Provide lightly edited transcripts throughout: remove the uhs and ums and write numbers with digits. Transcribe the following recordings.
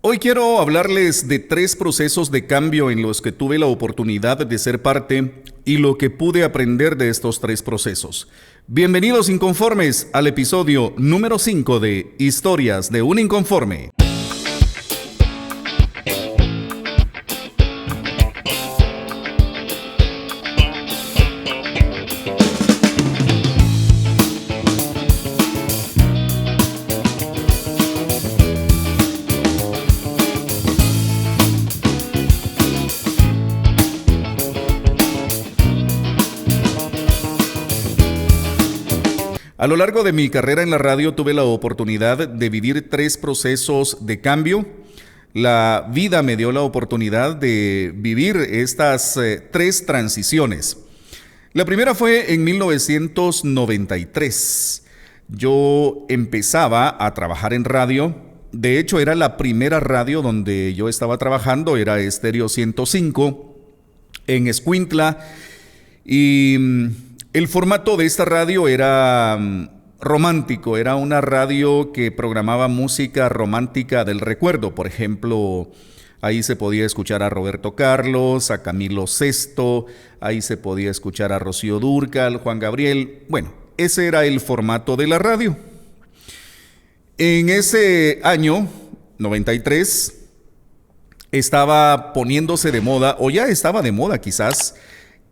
Hoy quiero hablarles de 3 procesos de cambio en los que tuve la oportunidad de ser parte y lo que pude aprender de estos 3 procesos. Bienvenidos inconformes al episodio número 5 de Historias de un Inconforme. A lo largo de mi carrera en la radio tuve la oportunidad de vivir 3 procesos de cambio. La vida me dio la oportunidad de vivir estas 3 transiciones. La primera fue en 1993. Yo empezaba a trabajar en radio. De hecho, era la primera radio donde yo estaba trabajando, era Estéreo 105 en Escuintla. El formato de esta radio era romántico, era una radio que programaba música romántica del recuerdo. Por ejemplo, ahí se podía escuchar a Roberto Carlos, a Camilo Sesto, ahí se podía escuchar a Rocío Dúrcal, Juan Gabriel. Bueno, ese era el formato de la radio. En ese año, 93, estaba poniéndose de moda, o ya estaba de moda quizás,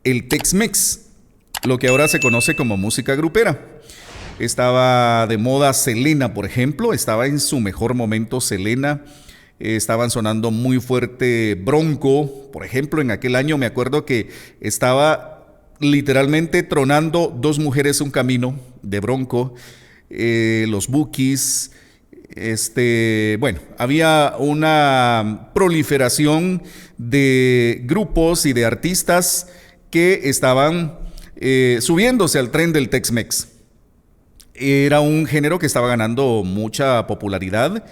el Tex-Mex, lo que ahora se conoce como música grupera. Estaba de moda Selena, por ejemplo, estaba en su mejor momento Selena, estaban sonando muy fuerte Bronco, por ejemplo, en aquel año me acuerdo que estaba literalmente tronando Dos mujeres un camino de Bronco, los Bukis. Bueno, había una proliferación de grupos y de artistas que estaban subiéndose al tren del Tex-Mex. Era un género que estaba ganando mucha popularidad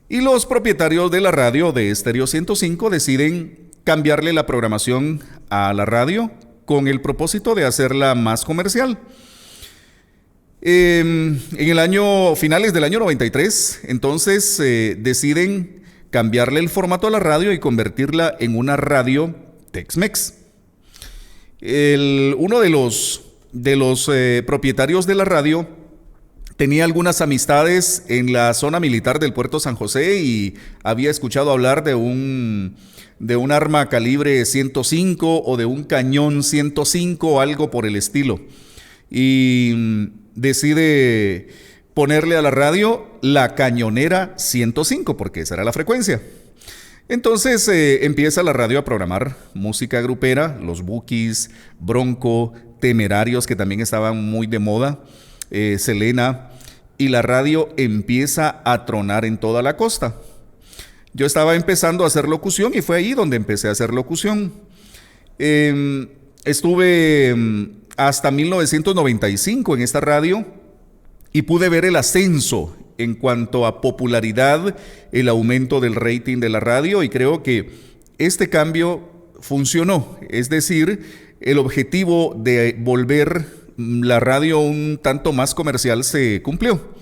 y los propietarios de la radio de Estéreo 105 deciden cambiarle la programación a la radio con el propósito de hacerla más comercial. En el año, finales del año 93, entonces deciden cambiarle el formato a la radio y convertirla en una radio Tex-Mex. Uno de los propietarios de la radio tenía algunas amistades en la zona militar del Puerto San José y había escuchado hablar de un arma calibre 105 o de un cañón 105 o algo por el estilo. Y decide ponerle a la radio la cañonera 105 porque esa era la frecuencia. Entonces empieza la radio a programar música grupera, los Bukis, Bronco, Temerarios, que también estaban muy de moda, Selena, y la radio empieza a tronar en toda la costa. Yo estaba empezando a hacer locución y fue ahí donde empecé a hacer locución. Estuve hasta 1995 en esta radio y pude ver el ascenso en cuanto a popularidad, el aumento del rating de la radio, y creo que este cambio funcionó. Es decir, el objetivo de volver la radio un tanto más comercial se cumplió.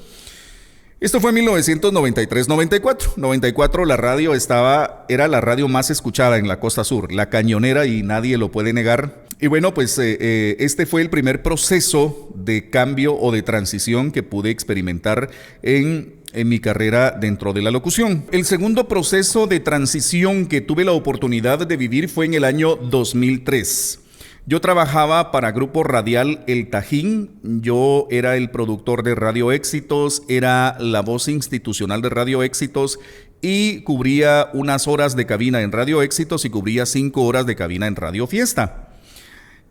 Esto fue en 1993-94. 94 la radio era la radio más escuchada en la costa sur, la cañonera, y nadie lo puede negar. Y bueno, pues este fue el primer proceso de cambio o de transición que pude experimentar en mi carrera dentro de la locución. El segundo proceso de transición que tuve la oportunidad de vivir fue en el año 2003. Yo trabajaba para Grupo Radial El Tajín. Yo era el productor de Radio Éxitos, era la voz institucional de Radio Éxitos y cubría unas horas de cabina en Radio Éxitos y cubría 5 horas de cabina en Radio Fiesta.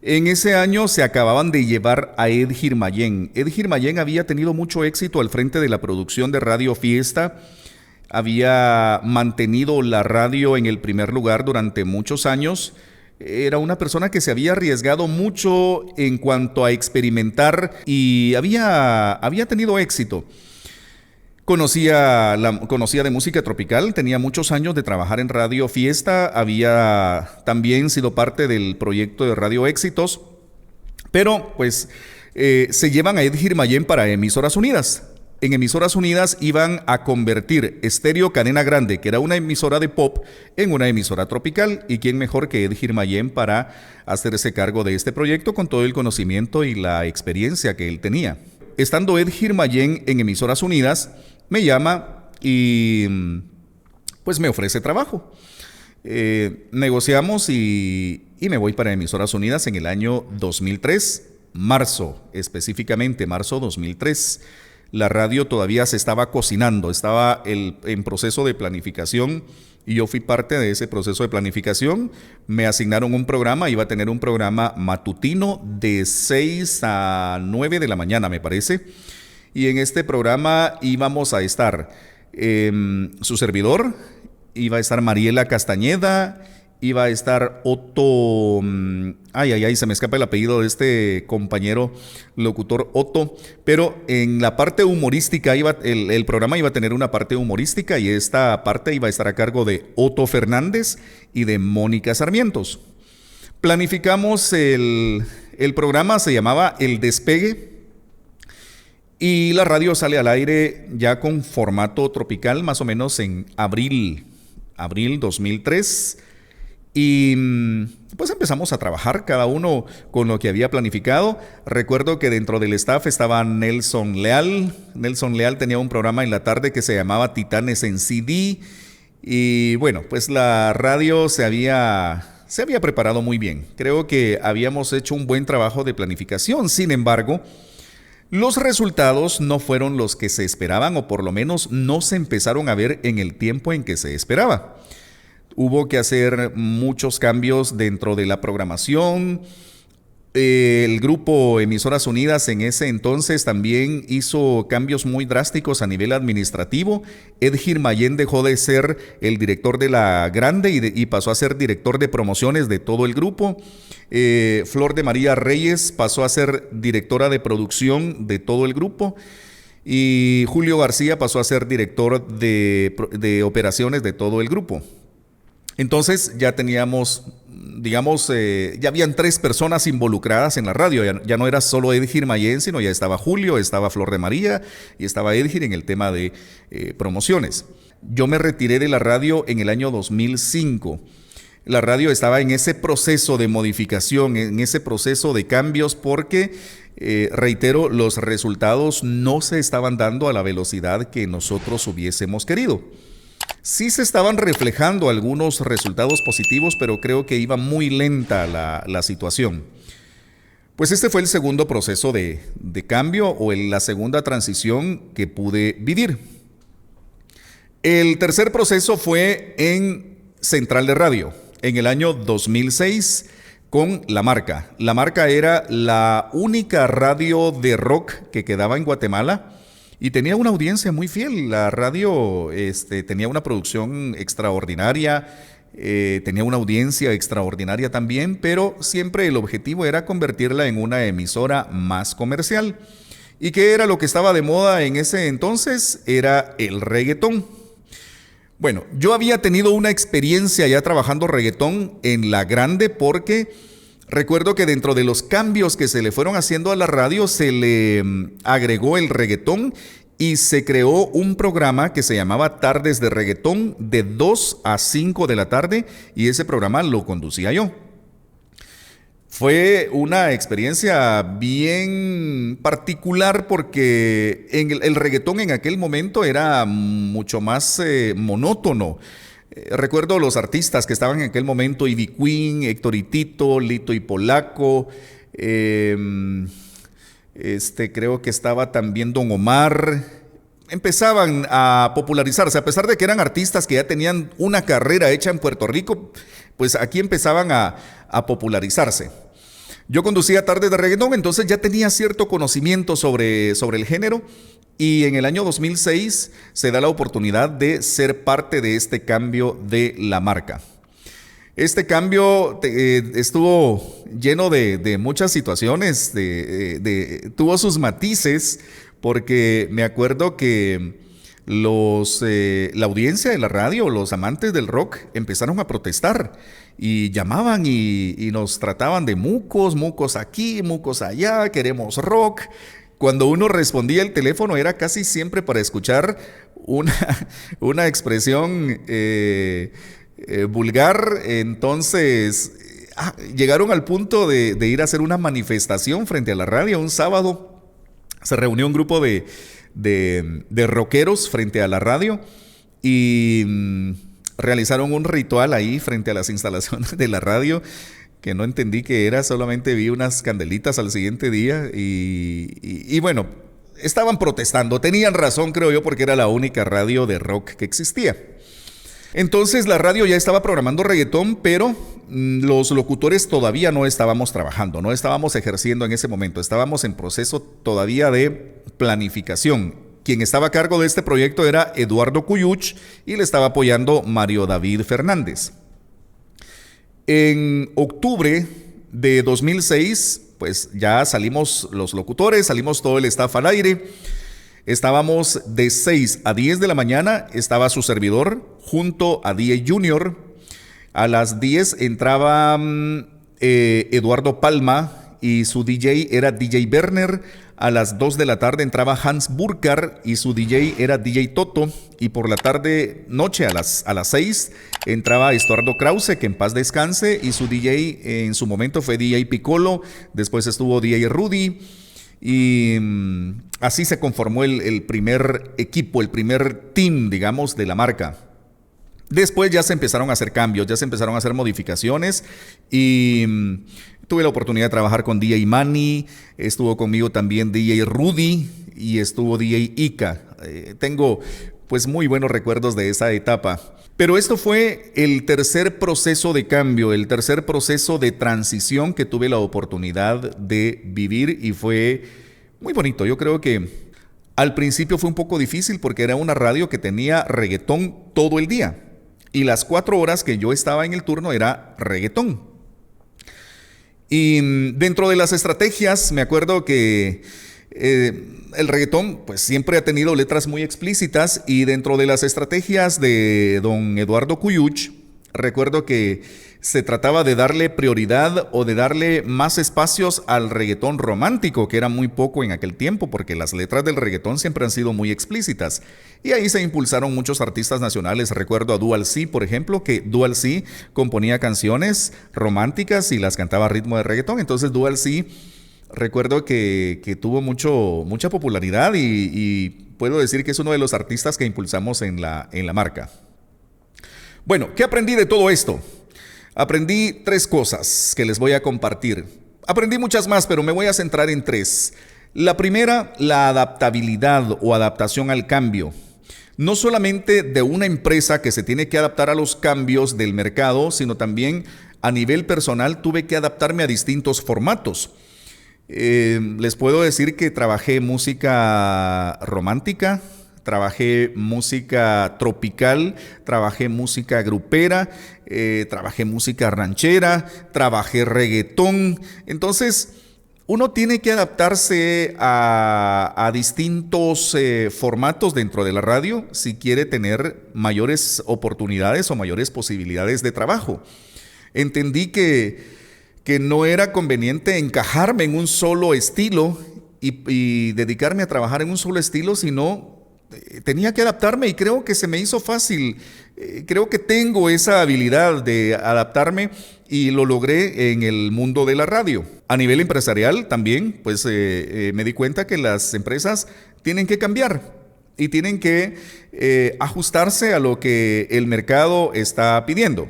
En ese año se acababan de llevar a Ed Girmayén. Ed Girmayén había tenido mucho éxito al frente de la producción de Radio Fiesta. Había mantenido la radio en el primer lugar durante muchos años. Era una persona que se había arriesgado mucho en cuanto a experimentar y había tenido éxito. Conocía de música tropical, tenía muchos años de trabajar en Radio Fiesta, había también sido parte del proyecto de Radio Éxitos, pero pues se llevan a Ed Girmayén para Emisoras Unidas. en Emisoras Unidas iban a convertir Estéreo Cadena Grande, que era una emisora de pop, en una emisora tropical. ¿Y quién mejor que Ed Girmayén para hacerse cargo de este proyecto con todo el conocimiento y la experiencia que él tenía? Estando Ed Girmayén en Emisoras Unidas, me llama y pues me ofrece trabajo. Negociamos y me voy para Emisoras Unidas en el año 2003, específicamente marzo 2003. La radio todavía se estaba cocinando, estaba en proceso de planificación y yo fui parte de ese proceso de planificación. Me asignaron un programa, iba a tener un programa matutino de 6 a 9 de la mañana, me parece. Y en este programa íbamos a estar su servidor, iba a estar Mariela Castañeda, iba a estar Otto, se me escapa el apellido de este compañero locutor Otto, pero en la parte humorística el programa iba a tener una parte humorística y esta parte iba a estar a cargo de Otto Fernández y de Mónica Sarmientos. Planificamos el programa, se llamaba El Despegue, y la radio sale al aire ya con formato tropical más o menos en abril 2003. Y pues empezamos a trabajar cada uno con lo que había planificado. Recuerdo que dentro del staff estaba Nelson Leal. Nelson Leal tenía un programa en la tarde que se llamaba Titanes en CD. Y bueno, pues la radio se había preparado muy bien. Creo que habíamos hecho un buen trabajo de planificación. Sin embargo, los resultados no fueron los que se esperaban, o por lo menos no se empezaron a ver en el tiempo en que se esperaba. Hubo que hacer muchos cambios dentro de la programación. El grupo Emisoras Unidas en ese entonces también hizo cambios muy drásticos a nivel administrativo. Ed Girmayén dejó de ser el director de la grande y pasó a ser director de promociones de todo el grupo. Flor de María Reyes pasó a ser directora de producción de todo el grupo. Y Julio García pasó a ser director de operaciones de todo el grupo. Entonces ya teníamos, ya habían 3 personas involucradas en la radio. Ya no era solo Ed Girmayén, sino ya estaba Julio, estaba Flor de María y estaba Edgir en el tema de promociones. Yo me retiré de la radio en el año 2005. La radio estaba en ese proceso de modificación, en ese proceso de cambios porque, reitero, los resultados no se estaban dando a la velocidad que nosotros hubiésemos querido. Sí se estaban reflejando algunos resultados positivos, pero creo que iba muy lenta la situación. Pues este fue el segundo proceso de cambio o la segunda transición que pude vivir. El tercer proceso fue en Central de Radio, en el año 2006, con La Marca. La Marca era la única radio de rock que quedaba en Guatemala. Y tenía una audiencia muy fiel. La radio tenía una producción extraordinaria, tenía una audiencia extraordinaria también, pero siempre el objetivo era convertirla en una emisora más comercial. ¿Y qué era lo que estaba de moda en ese entonces? Era el reggaetón. Bueno, yo había tenido una experiencia ya trabajando reggaetón en La Grande porque recuerdo que dentro de los cambios que se le fueron haciendo a la radio se le agregó el reggaetón y se creó un programa que se llamaba Tardes de Reggaetón de 2 a 5 de la tarde y ese programa lo conducía yo. Fue una experiencia bien particular porque el reggaetón en aquel momento era mucho más monótono. Recuerdo los artistas que estaban en aquel momento: Ivy Queen, Héctor y Tito, Lito y Polaco, creo que estaba también Don Omar. Empezaban a popularizarse, a pesar de que eran artistas que ya tenían una carrera hecha en Puerto Rico, pues aquí empezaban a popularizarse. Yo conducía Tardes de Reggaetón, entonces ya tenía cierto conocimiento sobre el género. Y en el año 2006 se da la oportunidad de ser parte de este cambio de La Marca. Este cambio estuvo lleno de muchas situaciones, tuvo sus matices, porque me acuerdo que la audiencia de la radio, los amantes del rock, empezaron a protestar y llamaban y nos trataban de mucos aquí, mucos allá, queremos rock. cuando uno respondía el teléfono era casi siempre para escuchar una expresión vulgar. Entonces llegaron al punto de ir a hacer una manifestación frente a la radio. Un sábado se reunió un grupo de rockeros frente a la radio y realizaron un ritual ahí frente a las instalaciones de la radio, que no entendí qué era, solamente vi unas candelitas al siguiente día y bueno, estaban protestando, tenían razón creo yo, porque era la única radio de rock que existía. Entonces la radio ya estaba programando reggaetón, pero los locutores todavía no estábamos trabajando, no estábamos ejerciendo en ese momento, estábamos en proceso todavía de planificación. Quien estaba a cargo de este proyecto era Eduardo Cuyuch y le estaba apoyando Mario David Fernández. En octubre de 2006, pues ya salimos los locutores, salimos todo el staff al aire. Estábamos de 6 a 10 de la mañana, estaba su servidor junto a DJ Junior. A las 10 entraba Eduardo Palma y su DJ era DJ Werner. A las 2 de la tarde entraba Hans Burkar y su DJ era DJ Toto. Y por la noche a las 6 entraba Estuardo Krause, que en paz descanse, y su DJ en su momento fue DJ Piccolo. Después estuvo DJ Rudy. Y así se conformó el primer equipo, el primer team, digamos, de la marca. Después ya se empezaron a hacer cambios, ya se empezaron a hacer modificaciones y tuve la oportunidad de trabajar con DJ Manny, estuvo conmigo también DJ Rudy y estuvo DJ Ika. Tengo pues muy buenos recuerdos de esa etapa. Pero esto fue el tercer proceso de cambio, el tercer proceso de transición que tuve la oportunidad de vivir y fue muy bonito. Yo creo que al principio fue un poco difícil porque era una radio que tenía reggaetón todo el día. Y las 4 horas que yo estaba en el turno era reggaetón. Y dentro de las estrategias, me acuerdo que el reggaetón pues siempre ha tenido letras muy explícitas y dentro de las estrategias de don Eduardo Cuyuch, recuerdo que se trataba de darle prioridad o de darle más espacios al reggaetón romántico, que era muy poco en aquel tiempo, porque las letras del reggaetón siempre han sido muy explícitas. Y ahí se impulsaron muchos artistas nacionales. Recuerdo a Dual C, por ejemplo, que Dual C componía canciones románticas y las cantaba a ritmo de reggaetón. Entonces Dual C, recuerdo que tuvo mucha popularidad y puedo decir que es uno de los artistas que impulsamos en la marca. Bueno, ¿qué aprendí de todo esto? Aprendí 3 cosas que les voy a compartir. Aprendí muchas más, pero me voy a centrar en 3. La primera, la adaptabilidad o adaptación al cambio. No solamente de una empresa que se tiene que adaptar a los cambios del mercado, sino también a nivel personal tuve que adaptarme a distintos formatos. Les puedo decir que trabajé música romántica, trabajé música tropical, trabajé música grupera, trabajé música ranchera, trabajé reggaetón. Entonces, uno tiene que adaptarse a distintos formatos dentro de la radio si quiere tener mayores oportunidades o mayores posibilidades de trabajo. Entendí que no era conveniente encajarme en un solo estilo y dedicarme a trabajar en un solo estilo, sino tenía que adaptarme y creo que se me hizo fácil. Creo que tengo esa habilidad de adaptarme y lo logré en el mundo de la radio. A nivel empresarial también, pues me di cuenta que las empresas tienen que cambiar y tienen que ajustarse a lo que el mercado está pidiendo.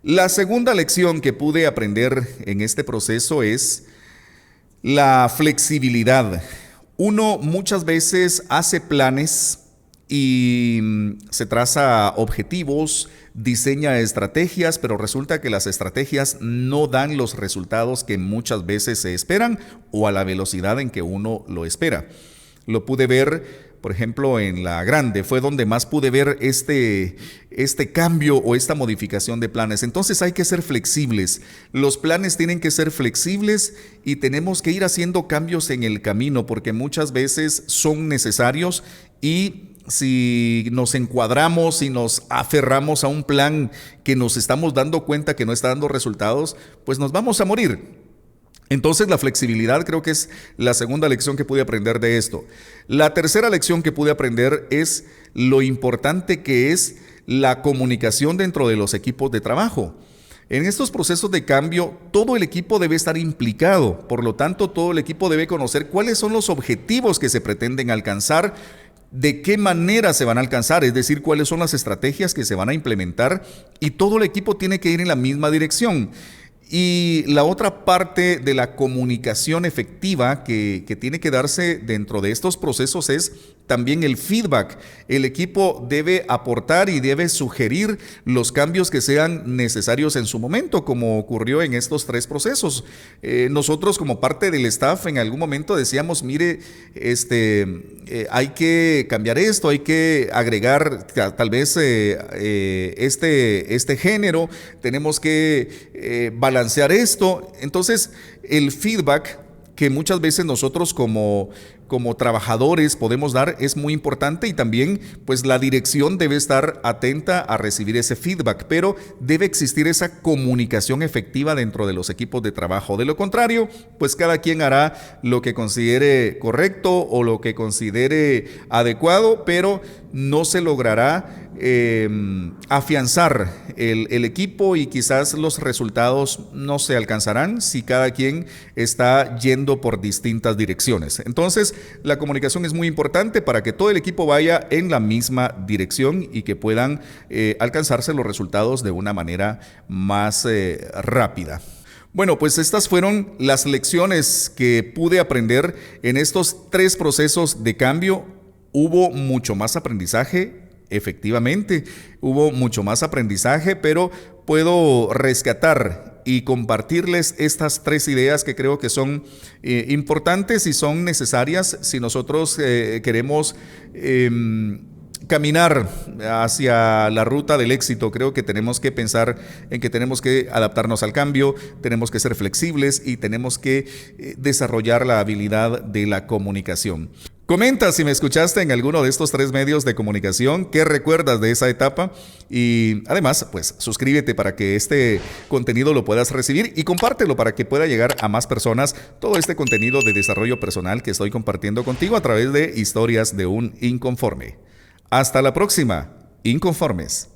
La segunda lección que pude aprender en este proceso es la flexibilidad. Uno muchas veces hace planes y se traza objetivos, diseña estrategias, pero resulta que las estrategias no dan los resultados que muchas veces se esperan o a la velocidad en que uno lo espera. Lo pude ver, por ejemplo, en La Grande, fue donde más pude ver este cambio o esta modificación de planes. Entonces hay que ser flexibles. Los planes tienen que ser flexibles y tenemos que ir haciendo cambios en el camino porque muchas veces son necesarios y si nos encuadramos y nos aferramos a un plan que nos estamos dando cuenta que no está dando resultados, pues nos vamos a morir. Entonces la flexibilidad creo que es la segunda lección que pude aprender de esto. La tercera lección que pude aprender es lo importante que es la comunicación dentro de los equipos de trabajo. En estos procesos de cambio, todo el equipo debe estar implicado, por lo tanto, todo el equipo debe conocer cuáles son los objetivos que se pretenden alcanzar, de qué manera se van a alcanzar, es decir, cuáles son las estrategias que se van a implementar, y todo el equipo tiene que ir en la misma dirección. Y la otra parte de la comunicación efectiva que tiene que darse dentro de estos procesos es también el feedback. El equipo debe aportar y debe sugerir los cambios que sean necesarios en su momento, como ocurrió en estos 3 procesos. Nosotros como parte del staff en algún momento decíamos, mire, hay que cambiar esto, hay que agregar tal vez este género, tenemos que balancear esto. Entonces, el feedback que muchas veces nosotros como trabajadores podemos dar es muy importante, y también pues la dirección debe estar atenta a recibir ese feedback, pero debe existir esa comunicación efectiva dentro de los equipos de trabajo. De lo contrario, pues cada quien hará lo que considere correcto o lo que considere adecuado, pero no se logrará afianzar el equipo, y quizás los resultados no se alcanzarán si cada quien está yendo por distintas direcciones. Entonces, la comunicación es muy importante para que todo el equipo vaya en la misma dirección y que puedan alcanzarse los resultados de una manera más rápida. Bueno, pues estas fueron las lecciones que pude aprender en estos 3 procesos de cambio. Hubo mucho más aprendizaje, efectivamente, hubo mucho más aprendizaje, pero puedo rescatar y compartirles estas 3 ideas que creo que son importantes y son necesarias si nosotros queremos caminar hacia la ruta del éxito. Creo que tenemos que pensar en que tenemos que adaptarnos al cambio, tenemos que ser flexibles y tenemos que desarrollar la habilidad de la comunicación. Comenta si me escuchaste en alguno de estos 3 medios de comunicación, qué recuerdas de esa etapa, y además, pues suscríbete para que este contenido lo puedas recibir y compártelo para que pueda llegar a más personas todo este contenido de desarrollo personal que estoy compartiendo contigo a través de Historias de un Inconforme. Hasta la próxima, Inconformes.